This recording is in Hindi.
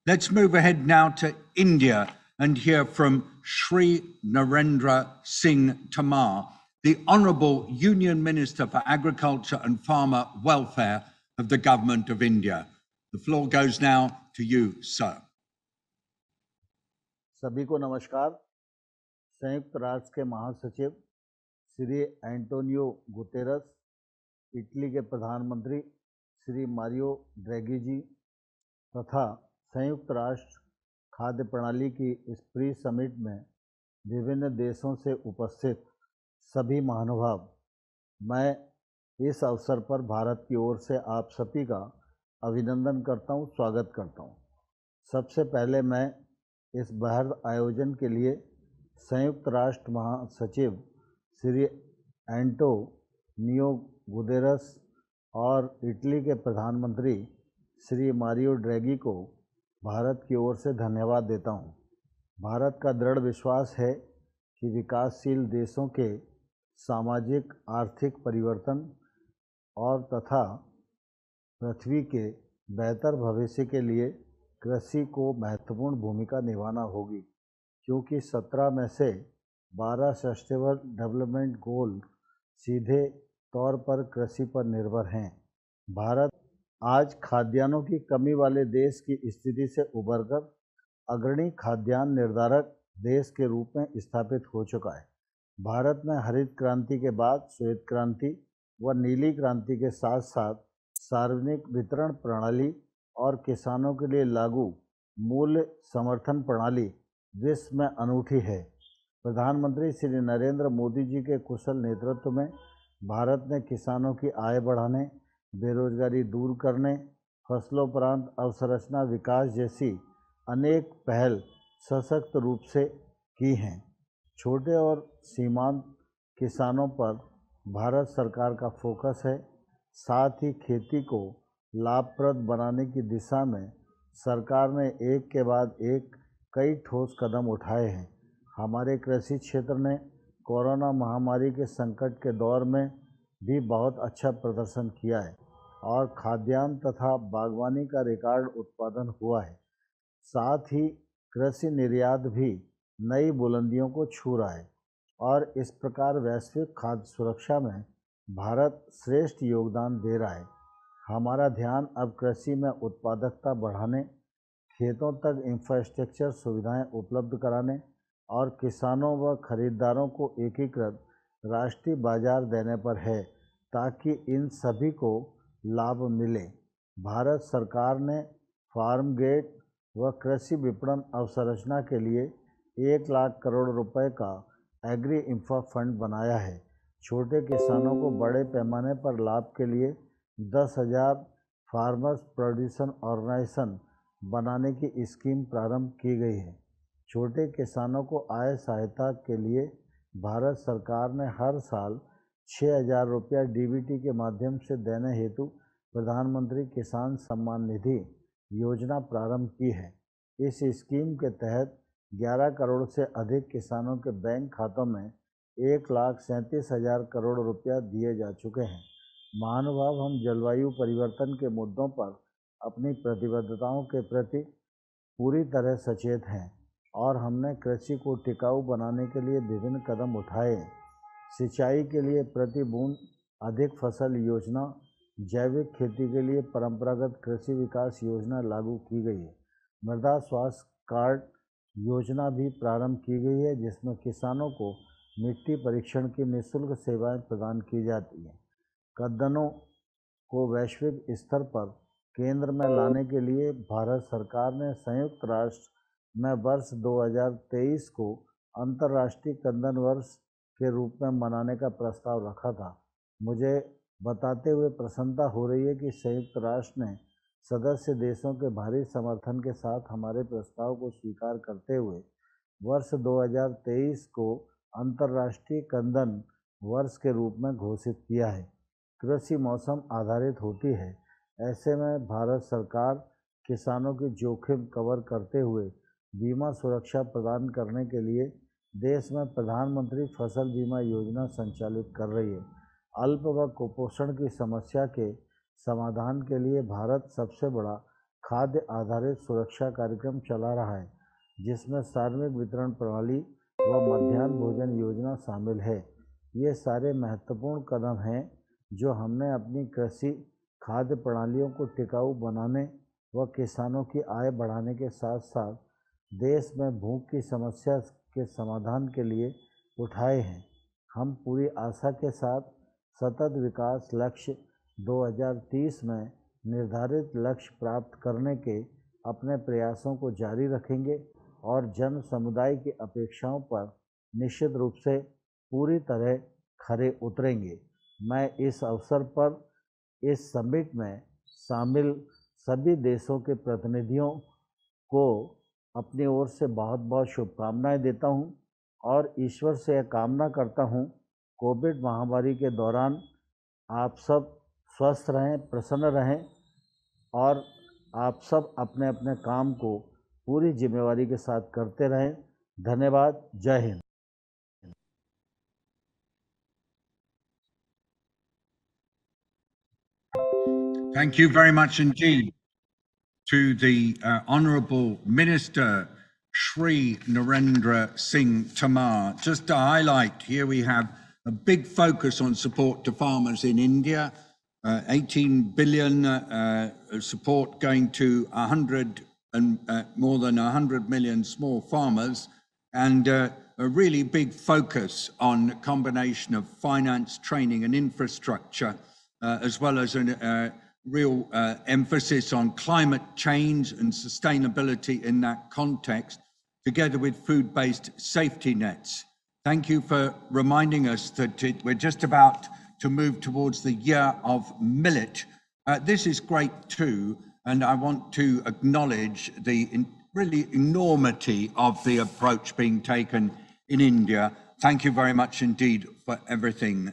Let's move ahead now to India and hear from Shri Narendra Singh Tomar, the Honourable Union Minister for Agriculture and Farmer Welfare of the Government of India. The floor goes now to you, sir. सभी को नमस्कार। संयुक्त राष्ट्र के महासचिव श्री एंटोनियो गुतेरस, इटली के प्रधानमंत्री श्री मारियो ड्रैगी जी तथा संयुक्त राष्ट्र खाद्य प्रणाली की इस प्री समिट में विभिन्न देशों से उपस्थित सभी महानुभाव, मैं इस अवसर पर भारत की ओर से आप सभी का अभिनंदन करता हूं, स्वागत करता हूं। सबसे पहले मैं इस बृहद आयोजन के लिए संयुक्त राष्ट्र महासचिव श्री एंटोनियो गुतेरस और इटली के प्रधानमंत्री श्री मारियो ड्रैगी को भारत की ओर से धन्यवाद देता हूं। भारत का दृढ़ विश्वास है कि विकासशील देशों के सामाजिक आर्थिक परिवर्तन और तथा पृथ्वी के बेहतर भविष्य के लिए कृषि को महत्वपूर्ण भूमिका निभाना होगी, क्योंकि 17 में से 12 सस्टेनेबल डेवलपमेंट गोल सीधे तौर पर कृषि पर निर्भर हैं। भारत आज खाद्यान्नों की कमी वाले देश की स्थिति से उबरकर अग्रणी खाद्यान्न निर्धारक देश के रूप में स्थापित हो चुका है। भारत में हरित क्रांति के बाद श्वेत क्रांति व नीली क्रांति के साथ साथ सार्वजनिक वितरण प्रणाली और किसानों के लिए लागू मूल्य समर्थन प्रणाली विश्व में अनूठी है। प्रधानमंत्री श्री नरेंद्र मोदी जी के कुशल नेतृत्व में भारत ने किसानों की आय बढ़ाने, बेरोजगारी दूर करने, फसलोपरांत अवसंरचना विकास जैसी अनेक पहल सशक्त रूप से की हैं। छोटे और सीमांत किसानों पर भारत सरकार का फोकस है। साथ ही खेती को लाभप्रद बनाने की दिशा में सरकार ने एक के बाद एक कई ठोस कदम उठाए हैं। हमारे कृषि क्षेत्र ने कोरोना महामारी के संकट के दौर में भी बहुत अच्छा प्रदर्शन किया है और खाद्यान्न तथा बागवानी का रिकॉर्ड उत्पादन हुआ है। साथ ही कृषि निर्यात भी नई बुलंदियों को छू रहा है और इस प्रकार वैश्विक खाद्य सुरक्षा में भारत श्रेष्ठ योगदान दे रहा है। हमारा ध्यान अब कृषि में उत्पादकता बढ़ाने, खेतों तक इंफ्रास्ट्रक्चर सुविधाएं उपलब्ध कराने और किसानों व खरीदारों को एकीकृत राष्ट्रीय बाजार देने पर है, ताकि इन सभी को लाभ मिले। भारत सरकार ने फार्म गेट व कृषि विपणन अवसंरचना के लिए 1 लाख करोड़ रुपए का एग्री इंफ्रा फंड बनाया है। छोटे किसानों को बड़े पैमाने पर लाभ के लिए 10,000 फार्मर्स प्रोड्यूसर ऑर्गेनाइजेशन बनाने की स्कीम प्रारंभ की गई है। छोटे किसानों को आय सहायता के लिए भारत सरकार ने हर साल 6,000 रुपया डीबीटी के माध्यम से देने हेतु प्रधानमंत्री किसान सम्मान निधि योजना प्रारंभ की है। इस स्कीम के तहत 11 करोड़ से अधिक किसानों के बैंक खातों में 1,37,000 करोड़ रुपया दिए जा चुके हैं। महानुभाव, हम जलवायु परिवर्तन के मुद्दों पर अपनी प्रतिबद्धताओं के प्रति पूरी तरह सचेत हैं और हमने कृषि को टिकाऊ बनाने के लिए विभिन्न कदम उठाए। सिंचाई के लिए प्रति बूंद अधिक फसल योजना, जैविक खेती के लिए परंपरागत कृषि विकास योजना लागू की गई है। मृदा स्वास्थ्य कार्ड योजना भी प्रारंभ की गई है, जिसमें किसानों को मिट्टी परीक्षण की निःशुल्क सेवाएं प्रदान की जाती हैं। कद्दनों को वैश्विक स्तर पर केंद्र में लाने के लिए भारत सरकार ने संयुक्त राष्ट्र में वर्ष 2023 को अंतर्राष्ट्रीय कद्दन वर्ष के रूप में मनाने का प्रस्ताव रखा था। मुझे बताते हुए प्रसन्नता हो रही है कि संयुक्त राष्ट्र ने सदस्य देशों के भारी समर्थन के साथ हमारे प्रस्ताव को स्वीकार करते हुए वर्ष 2023 को अंतर्राष्ट्रीय कद्दन वर्ष के रूप में घोषित किया है। कृषि मौसम आधारित होती है, ऐसे में भारत सरकार किसानों की जोखिम कवर करते हुए बीमा सुरक्षा प्रदान करने के लिए देश में प्रधानमंत्री फसल बीमा योजना संचालित कर रही है। अल्प व कुपोषण की समस्या के समाधान के लिए भारत सबसे बड़ा खाद्य आधारित सुरक्षा कार्यक्रम चला रहा है, जिसमें सार्वजनिक वितरण प्रणाली व मध्याह्न भोजन योजना शामिल है। ये सारे महत्वपूर्ण कदम हैं जो हमने अपनी कृषि खाद्य प्रणालियों को टिकाऊ बनाने व किसानों की आय बढ़ाने के साथ साथ देश में भूख की समस्या के समाधान के लिए उठाए हैं। हम पूरी आशा के साथ सतत विकास लक्ष्य 2030 में निर्धारित लक्ष्य प्राप्त करने के अपने प्रयासों को जारी रखेंगे और जन समुदाय की अपेक्षाओं पर निश्चित रूप से पूरी तरह खरे उतरेंगे। मैं इस अवसर पर इस समिट में शामिल सभी देशों के प्रतिनिधियों को अपनी ओर से बहुत बहुत शुभकामनाएं देता हूं और ईश्वर से यह कामना करता हूं कोविड महामारी के दौरान आप सब स्वस्थ रहें, प्रसन्न रहें और आप सब अपने अपने काम को पूरी जिम्मेवारी के साथ करते रहें। धन्यवाद। जय Hind. Thank you very much indeed to the Honourable Minister Shri Narendra Singh Tomar. Just to highlight, here we have a big focus on support to farmers in India, 18 billion support going to more than 100 million small farmers, and a really big focus on a combination of finance, training and infrastructure, as well as a real emphasis on climate change and sustainability in that context, together with food-based safety nets. Thank you for reminding us that we're just about to move towards the year of millet. This is great too, and I want to acknowledge the really enormity of the approach being taken in India. Thank you very much indeed for everything.